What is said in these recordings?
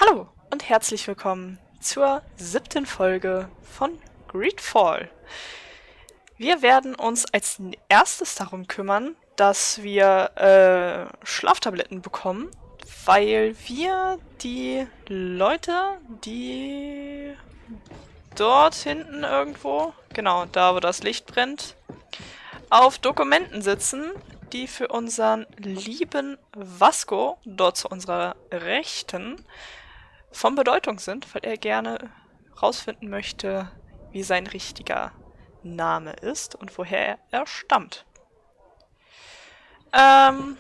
Hallo und herzlich willkommen zur 7. Folge von Greedfall. Wir werden uns als erstes darum kümmern, dass wir Schlaftabletten bekommen, weil wir die Leute, die dort hinten irgendwo, genau da wo das Licht brennt, auf Dokumenten sitzen, die für unseren lieben Vasco, dort zu unserer Rechten, von Bedeutung sind, weil er gerne rausfinden möchte, wie sein richtiger Name ist und woher er stammt. Da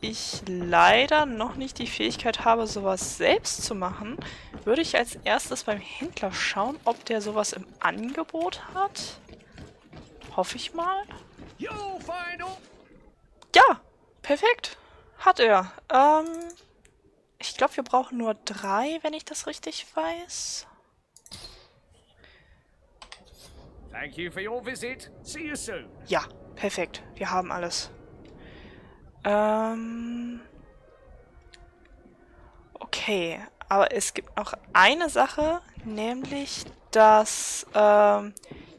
ich leider noch nicht die Fähigkeit habe, sowas selbst zu machen, würde ich als erstes beim Händler schauen, ob der sowas im Angebot hat. Hoffe ich mal. Ja, perfekt. Hat er. Ich glaube, wir brauchen nur 3, wenn ich das richtig weiß. Thank you for your visit. See you soon. Ja, perfekt. Wir haben alles. Okay, aber es gibt noch eine Sache, nämlich, dass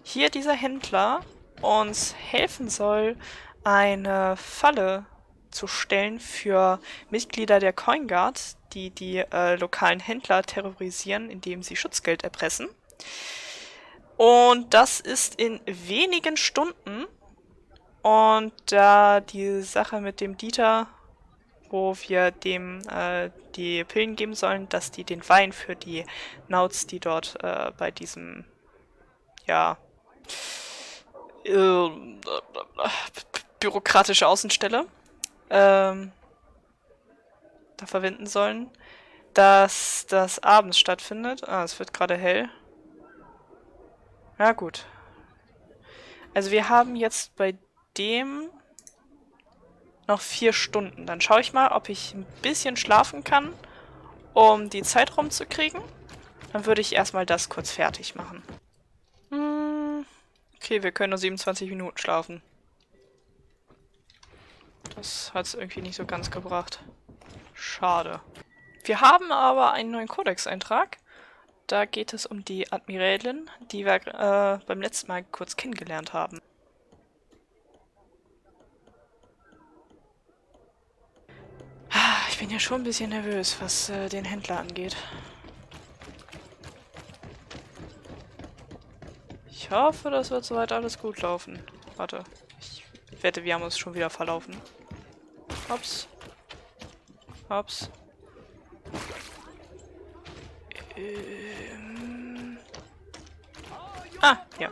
hier dieser Händler uns helfen soll, eine Falle zu stellen für Mitglieder der Coin Guard, die die lokalen Händler terrorisieren, indem sie Schutzgeld erpressen. Und das ist in wenigen Stunden. Und da die Sache mit dem Dieter, wo wir dem die Pillen geben sollen, dass die den Wein für die Nauts, die dort bei diesem, ja, bürokratische Außenstelle da verwenden sollen, dass das abends stattfindet. Ah, es wird gerade hell. Na gut. Also wir haben jetzt bei dem noch 4 Stunden. Dann schaue ich mal, ob ich ein bisschen schlafen kann, um die Zeit rumzukriegen. Dann würde ich erstmal das kurz fertig machen. Okay, wir können nur 27 Minuten schlafen. Das hat es irgendwie nicht so ganz gebracht. Schade. Wir haben aber einen neuen Kodex-Eintrag. Da geht es um die Admirälin, die wir beim letzten Mal kurz kennengelernt haben. Ich bin ja schon ein bisschen nervös, was den Händler angeht. Ich hoffe, das wird soweit alles gut laufen. Warte, ich wette, wir haben uns schon wieder verlaufen. Hops. Hops. Ja.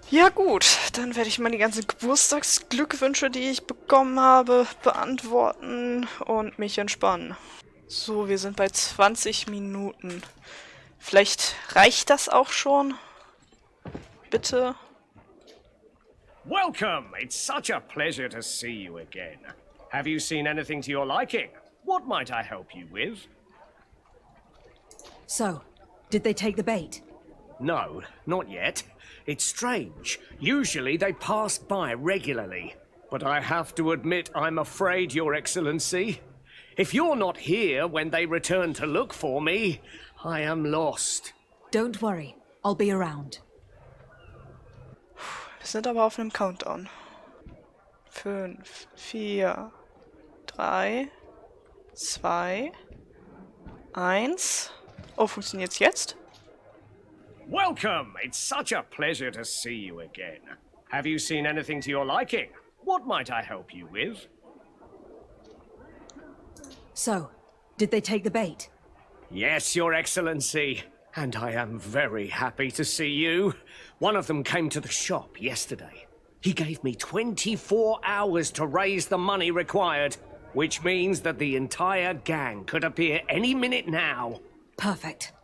Ja gut, dann werde ich mal die ganzen Geburtstagsglückwünsche, die ich bekommen habe, beantworten und mich entspannen. So, wir sind bei 20 Minuten. Vielleicht reicht das auch schon? Bitte? Welcome. It's such a pleasure to see you again. Have you seen anything to your liking? What might I help you with? So, did they take the bait? No, not yet. It's strange. Usually they pass by regularly. But I have to admit I'm afraid, Your Excellency. If you're not here when they return to look for me, I am lost. Don't worry, I'll be around. Wir sind aber auf einem Countdown. 5, 4, 3, 2, 1. Oh, funktioniert's jetzt? Welcome. It's such a pleasure to see you again. Have you seen anything to your liking? What might I help you with? So, did they take the bait? Yes, Your Excellency. And I am very happy to see you. One of them came to the shop yesterday. He gave me 24 hours to raise the money required, which means that the entire gang could appear any minute now. Perfect.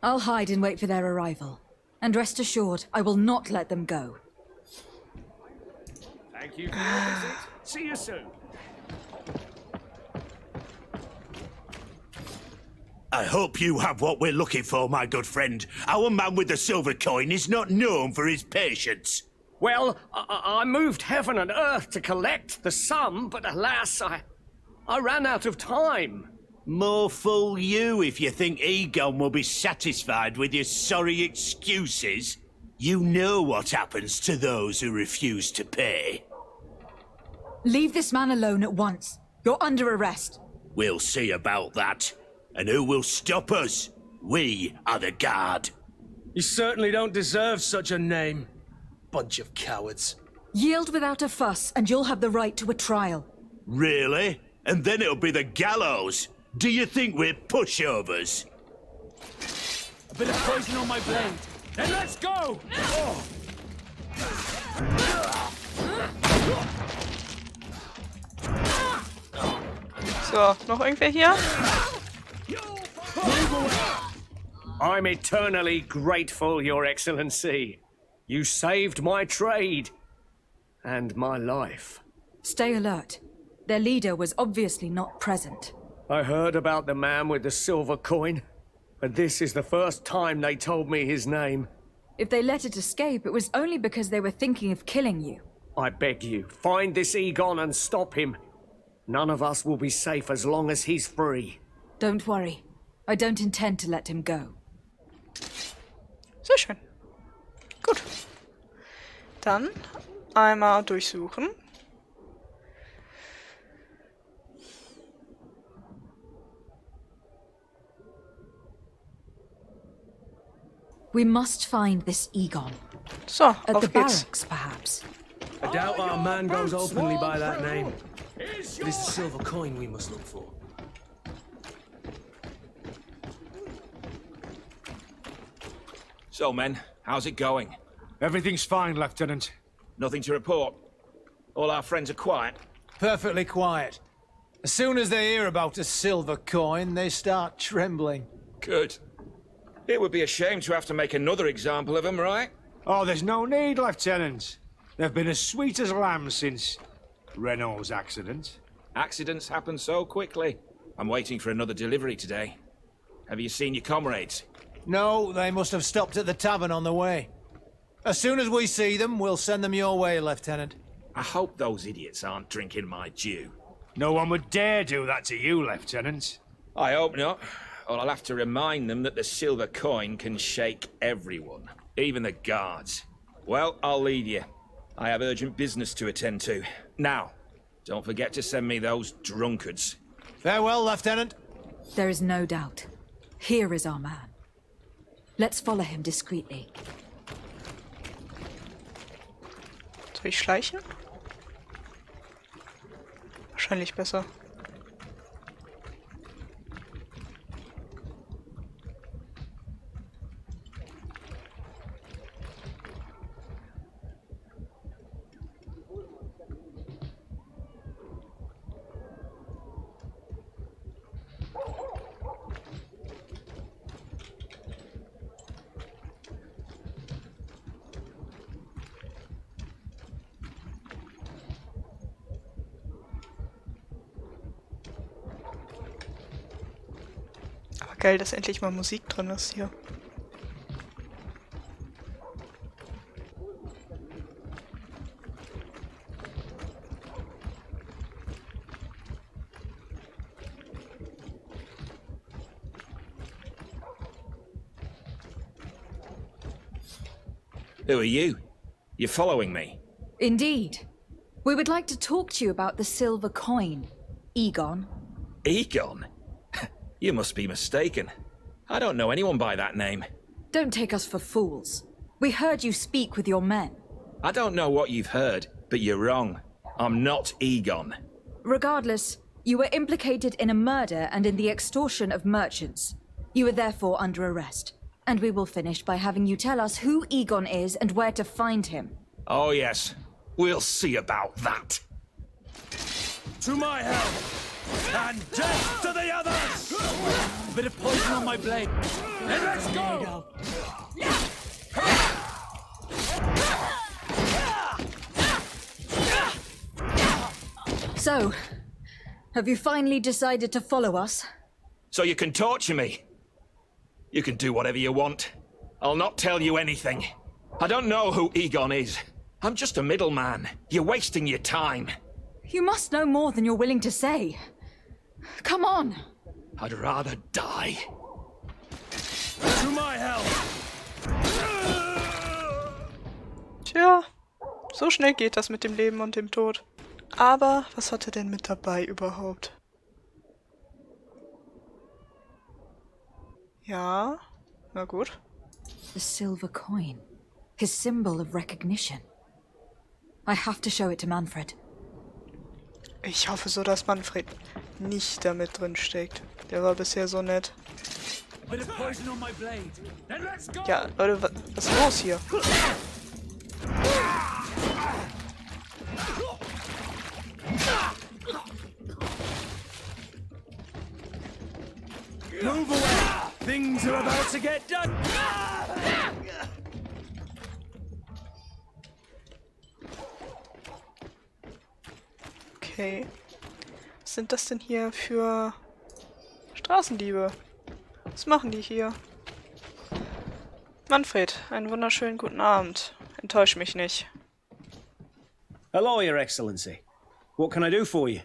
I'll hide and wait for their arrival. And rest assured, I will not let them go. Thank you for your visit. See you soon. I hope you have what we're looking for, my good friend. Our man with the silver coin is not known for his patience. Well, I moved heaven and earth to collect the sum, but alas, I ran out of time. More fool you if you think Egon will be satisfied with your sorry excuses. You know what happens to those who refuse to pay. Leave this man alone at once. You're under arrest. We'll see about that. And who will stop us? We are the guard. You certainly don't deserve such a name. Bunch of cowards. Yield without a fuss, and you'll have the right to a trial. Really? And then it'll be the gallows. Do you think we're pushovers? A bit of poison on my blade. Then let's go! Oh. So, noch irgendwer hier? I'm eternally grateful, Your Excellency. You saved my trade. And my life. Stay alert. Their leader was obviously not present. I heard about the man with the silver coin, but this is the first time they told me his name. If they let it escape, it was only because they were thinking of killing you. I beg you, find this Egon and stop him. None of us will be safe as long as he's free. Don't worry. I don't intend to let him go. Sehr schön. Gut. Dann einmal durchsuchen. We must find this Egon. So, At auf the geht's. barracks, perhaps. I doubt our man goes openly by that name. It is the silver coin we must look for. So, men, how's it going? Everything's fine, Lieutenant. Nothing to report. All our friends are quiet. Perfectly quiet. As soon as they hear about a silver coin, they start trembling. Good. It would be a shame to have to make another example of them, right? Oh, there's no need, Lieutenant. They've been as sweet as lambs since Renault's accident. Accidents happen so quickly. I'm waiting for another delivery today. Have you seen your comrades? No, they must have stopped at the tavern on the way. As soon as we see them, we'll send them your way, Lieutenant. I hope those idiots aren't drinking my dew. No one would dare do that to you, Lieutenant. I hope not. Or I'll have to remind them that the silver coin can shake everyone, even the guards. Well, I'll leave you. I have urgent business to attend to. Now, don't forget to send me those drunkards. Farewell, Lieutenant. There is no doubt. Here is our man. Let's follow him discreetly. Soll ich schleichen? Wahrscheinlich besser. Geil, dass endlich mal Musik drin ist hier. Who are you? You're following me? Indeed. We would like to talk to you about the silver coin, Egon. Egon? You must be mistaken. I don't know anyone by that name. Don't take us for fools. We heard you speak with your men. I don't know what you've heard, but you're wrong. I'm not Egon. Regardless, you were implicated in a murder and in the extortion of merchants. You are therefore under arrest. And we will finish by having you tell us who Egon is and where to find him. Oh yes, we'll see about that. To my help! And death to the others! A bit of poison on my blade. Then let's go! So, have you finally decided to follow us? So you can torture me. You can do whatever you want. I'll not tell you anything. I don't know who Egon is. I'm just a middleman. You're wasting your time. You must know more than you're willing to say. Come on. I'd rather die. To my help! Tja, so schnell geht das mit dem Leben und dem Tod. Aber was hat er denn mit dabei überhaupt? Ja, na gut. The silver coin. His symbol of recognition. I have to show it to Manfred. Ich hoffe so, dass Manfred nicht damit drin steckt. Der war bisher so nett. Bit of poison on my blade. Then let's go! Ja, Leute, was ist los hier? Move away! Things are about to get done! Okay. Was sind das denn hier für Straßendiebe? Was machen die hier? Manfred, einen wunderschönen guten Abend. Enttäusch mich nicht. Hello, Your Excellency. What can I do for you?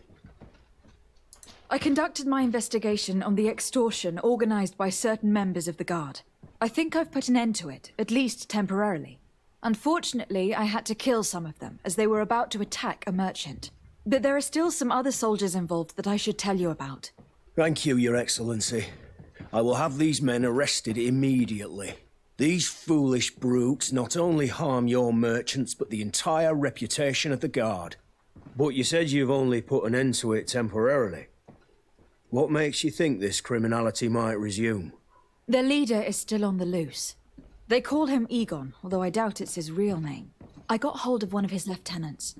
I conducted my investigation on the extortion organized by certain members of the Guard. I think I've put an end to it, at least temporarily. Unfortunately, I had to kill some of them, as they were about to attack a merchant. But there are still some other soldiers involved that I should tell you about. Thank you, Your Excellency. I will have these men arrested immediately. These foolish brutes not only harm your merchants, but the entire reputation of the Guard. But you said you've only put an end to it temporarily. What makes you think this criminality might resume? Their leader is still on the loose. They call him Egon, although I doubt it's his real name. I got hold of one of his lieutenants.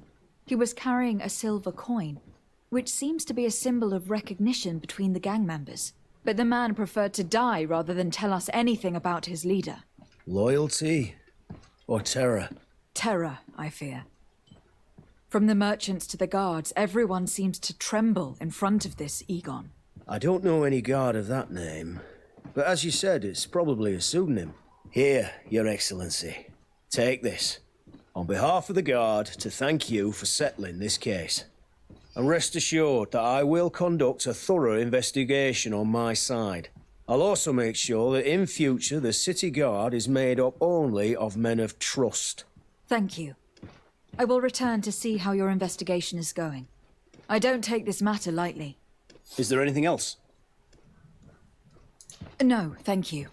He was carrying a silver coin, which seems to be a symbol of recognition between the gang members. But the man preferred to die rather than tell us anything about his leader. Loyalty? Or terror? Terror, I fear. From the merchants to the guards, everyone seems to tremble in front of this Egon. I don't know any guard of that name. But as you said, it's probably a pseudonym. Here, Your Excellency. Take this. On behalf of the Guard, to thank you for settling this case. And rest assured that I will conduct a thorough investigation on my side. I'll also make sure that in future the City Guard is made up only of men of trust. Thank you. I will return to see how your investigation is going. I don't take this matter lightly. Is there anything else? No, thank you.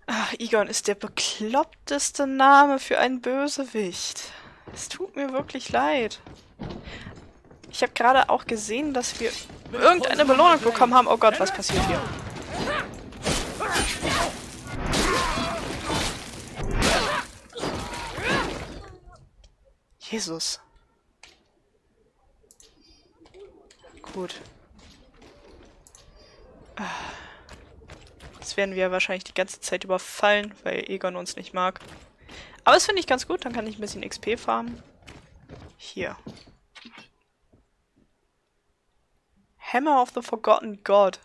Ach, Egon ist der bekloppteste Name für einen Bösewicht. Es tut mir wirklich leid. Ich habe gerade auch gesehen, dass wir irgendeine Belohnung bekommen haben. Oh Gott, was passiert hier? Jesus. Gut. Jetzt werden wir wahrscheinlich die ganze Zeit überfallen, weil Egon uns nicht mag. Aber das finde ich ganz gut, dann kann ich ein bisschen XP farmen. Hier. Hammer of the Forgotten God.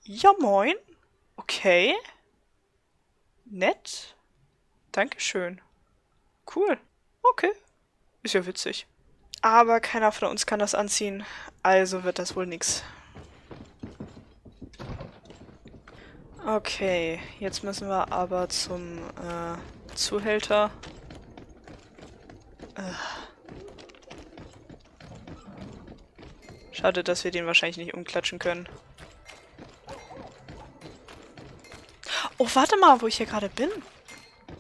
Ja, moin. Okay. Nett. Dankeschön. Cool. Okay. Ist ja witzig. Aber keiner von uns kann das anziehen. Also wird das wohl nix. Okay, jetzt müssen wir aber zum Zuhälter. Schade, dass wir den wahrscheinlich nicht umklatschen können. Oh, warte mal, wo ich hier gerade bin.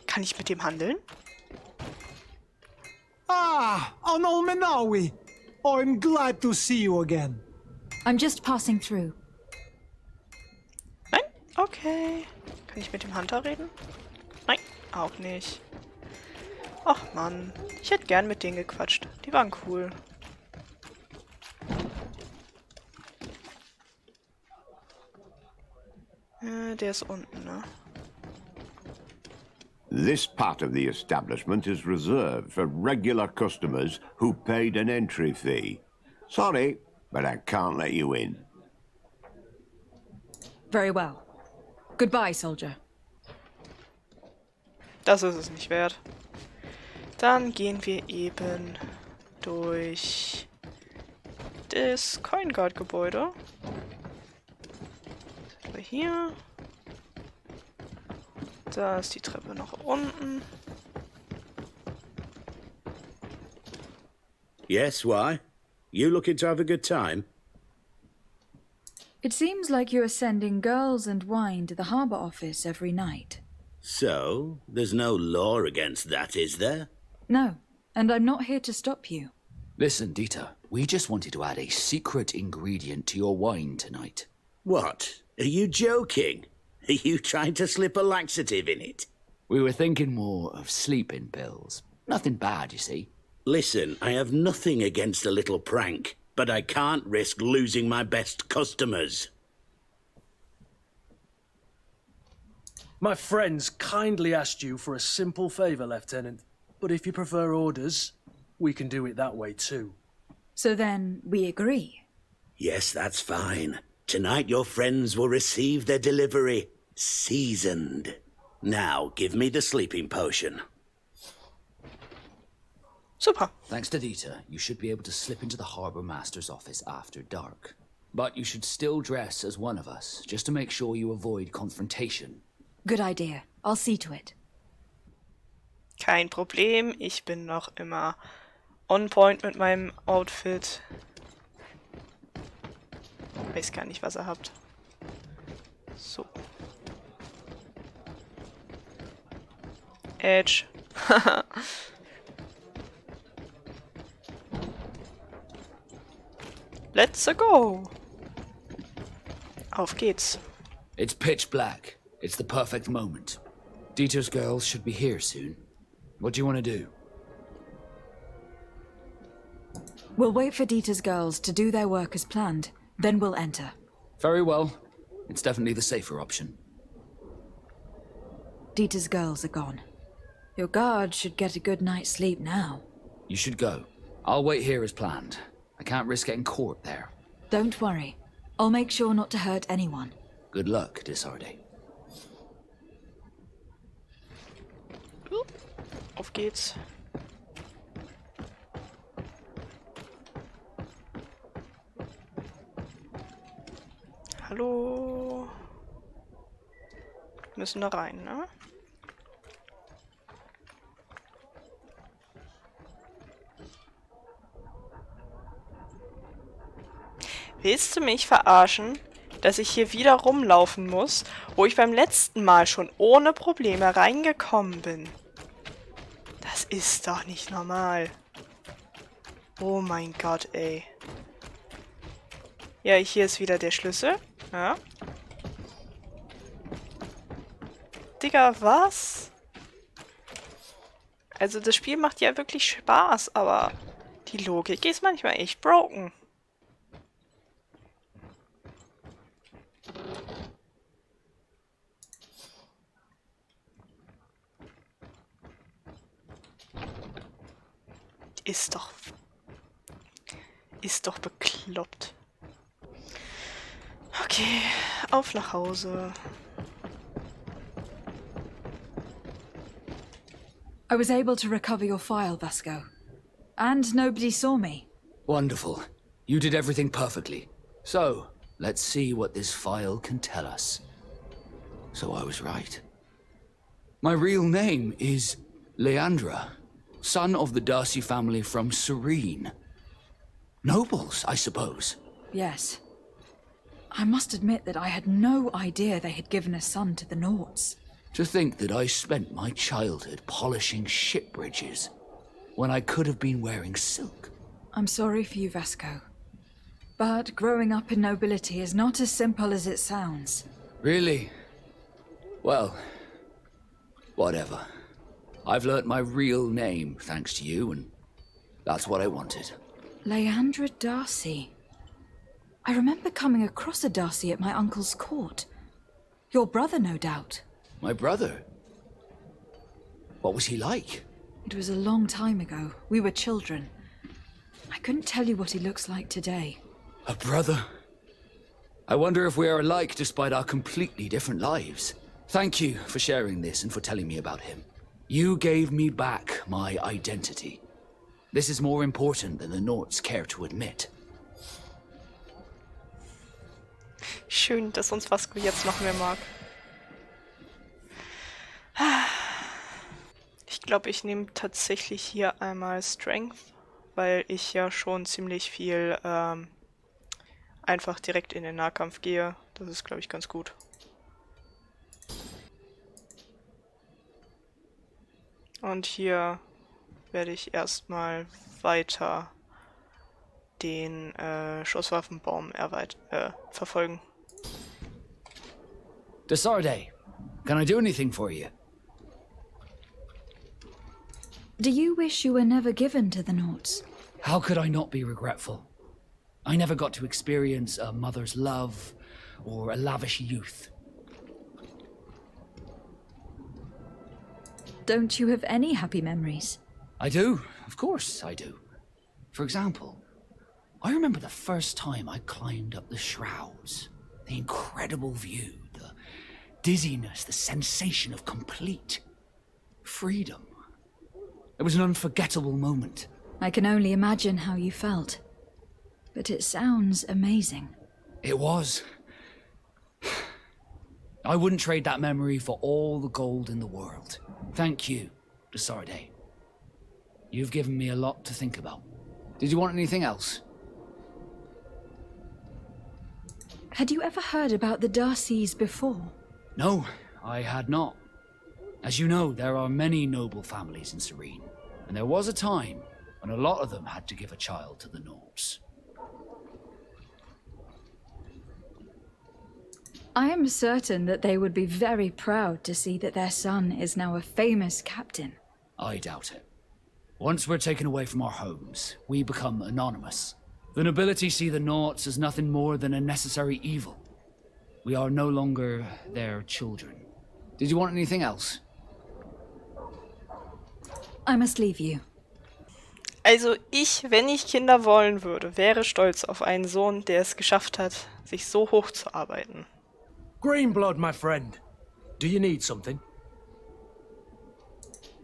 Kann ich mit dem handeln? Ah, Anol Menawi. I'm glad to see you again. I'm just passing through. Nein? Okay. Kann ich mit dem Hunter reden? Nein, auch nicht. Ach Mann, ich hätte gern mit denen gequatscht. Die waren cool. Der ist unten, ne? This part of the establishment is reserved for regular customers who paid an entry fee. Sorry, but I can't let you in. Very well. Goodbye, soldier. Das ist es nicht wert. Dann gehen wir eben durch das Coin-Guard-Gebäude. Aber hier. Da ist die Treppe nach unten. Yes, why? You looking to have a good time? It seems like you are sending girls and wine to the harbour office every night. So, there's no law against that, is there? No, and I'm not here to stop you. Listen, Dieter, we just wanted to add a secret ingredient to your wine tonight. What? Are you joking? Are you trying to slip a laxative in it? We were thinking more of sleeping pills. Nothing bad, you see. Listen, I have nothing against a little prank, but I can't risk losing my best customers. My friends kindly asked you for a simple favor, Lieutenant. But if you prefer orders, we can do it that way too. So then, we agree. Yes, that's fine. Tonight your friends will receive their delivery, seasoned. Now, give me the sleeping potion. Super. Thanks to Dieter, you should be able to slip into the Harbour Master's office after dark. But you should still dress as one of us, just to make sure you avoid confrontation. Good idea. I'll see to it. Kein Problem. Ich bin noch immer on point mit meinem Outfit. Weiß gar nicht, was ihr habt. So. Edge. Let's go. Auf geht's. It's pitch black. It's the perfect moment. Dieter's girls should be here soon. What do you want to do? We'll wait for Dieter's girls to do their work as planned, then we'll enter. Very well. It's definitely the safer option. Dieter's girls are gone. Your guard should get a good night's sleep now. You should go. I'll wait here as planned. I can't risk getting caught there. Don't worry. I'll make sure not to hurt anyone. Good luck, Desarde. Auf geht's. Hallo. Müssen da rein, ne? Willst du mich verarschen, dass ich hier wieder rumlaufen muss, wo ich beim letzten Mal schon ohne Probleme reingekommen bin? Das ist doch nicht normal. Oh mein Gott, ey. Ja, hier ist wieder der Schlüssel. Ja. Digga, was? Also das Spiel macht ja wirklich Spaß, aber die Logik ist manchmal echt broken. Ist doch bekloppt. Okay, auf nach Hause. I was able to recover your file, Vasco. And nobody saw me. Wonderful. You did everything perfectly. So, let's see what this file can tell us. So I was right. My real name is Leandra, son of the Darcy family from Serene. Nobles, I suppose. Yes. I must admit that I had no idea they had given a son to the Nauts. To think that I spent my childhood polishing ship bridges when I could have been wearing silk. I'm sorry for you, Vasco. But growing up in nobility is not as simple as it sounds. Really? Well, whatever. I've learnt my real name thanks to you, and that's what I wanted. Leandra Darcy. I remember coming across a Darcy at my uncle's court. Your brother, no doubt. My brother? What was he like? It was a long time ago. We were children. I couldn't tell you what he looks like today. A brother? I wonder if we are alike despite our completely different lives. Thank you for sharing this and for telling me about him. You gave me back my identity. This is more important than the Nauts care to admit. schön, dass uns Vasco jetzt noch mehr mag. Ich glaube, ich nehme tatsächlich hier einmal Strength, weil ich ja schon ziemlich viel einfach direkt in den Nahkampf gehe. Das ist, glaube ich, ganz gut. Und hier werde ich erstmal weiter den Schusswaffenbaum verfolgen. Desarde, can I do anything for you? Do you wish you were never given to the Nauts? How could I not be regretful? I never got to experience a mother's love or a lavish youth. Don't you have any happy memories? I do, of course I do. For example, I remember the first time I climbed up the shrouds. The incredible view, the dizziness, the sensation of complete freedom. It was an unforgettable moment. I can only imagine how you felt. But it sounds amazing. It was. I wouldn't trade that memory for all the gold in the world. Thank you, Desarde. You've given me a lot to think about. Did you want anything else? Had you ever heard about the Darcys before? No, I had not. As you know, there are many noble families in Serene, and there was a time when a lot of them had to give a child to the Nauts. I am certain that they would be very proud to see that their son is now a famous captain. I doubt it. Once we're taken away from our homes, we become anonymous. The nobility see the Nauts as nothing more than a necessary evil. We are no longer their children. Did you want anything else? I must leave you. Also ich, wenn ich Kinder wollen würde, wäre stolz auf einen Sohn, der es geschafft hat, sich so hoch zu arbeiten. Green blood, my friend. Do you need something?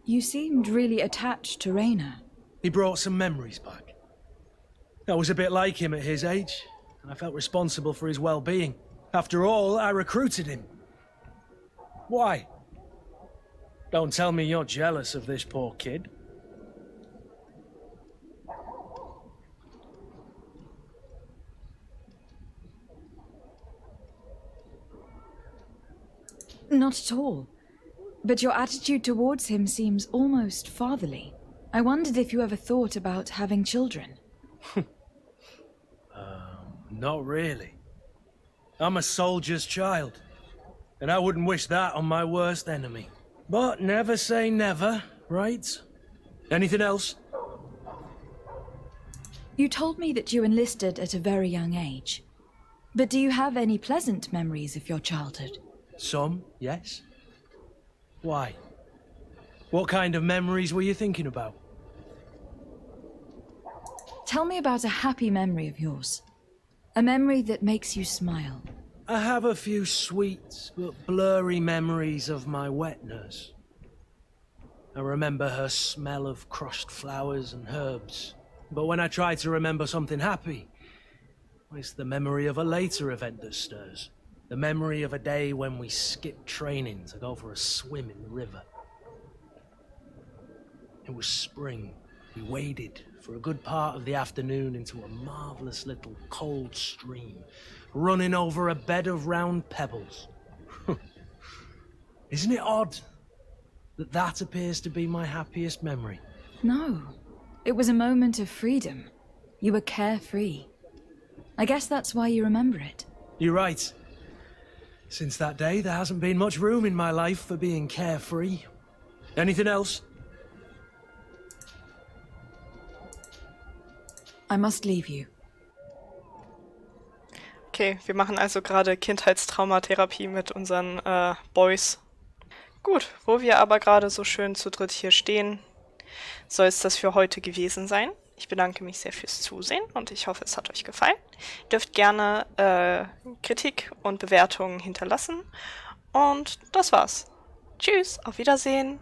You seemed really attached to Rainer. He brought some memories back. I was a bit like him at his age, and I felt responsible for his well-being. After all, I recruited him. Why? Don't tell me you're jealous of this poor kid. Not at all. But your attitude towards him seems almost fatherly. I wondered if you ever thought about having children. Not really. I'm a soldier's child, and I wouldn't wish that on my worst enemy. But never say never, right? Anything else? You told me that you enlisted at a very young age. But do you have any pleasant memories of your childhood? Some, yes. Why? What kind of memories were you thinking about? Tell me about a happy memory of yours. A memory that makes you smile. I have a few sweet but blurry memories of my wet nurse. I remember her smell of crushed flowers and herbs. But when I try to remember something happy, it's the memory of a later event that stirs. The memory of a day when we skipped training to go for a swim in the river. It was spring. We waded for a good part of the afternoon into a marvelous little cold stream, running over a bed of round pebbles. Isn't it odd that that appears to be my happiest memory? No. It was a moment of freedom. You were carefree. I guess that's why you remember it. You're right. Since that day, there hasn't been much room in my life for being carefree. Anything else? I must leave you. Okay, wir machen also gerade Kindheitstraumatherapie mit unseren Boys. Gut, wo wir aber gerade so schön zu dritt hier stehen, soll es das für heute gewesen sein. Ich bedanke mich sehr fürs Zusehen und ich hoffe, es hat euch gefallen. Ihr dürft gerne Kritik und Bewertungen hinterlassen. Und das war's. Tschüss, auf Wiedersehen.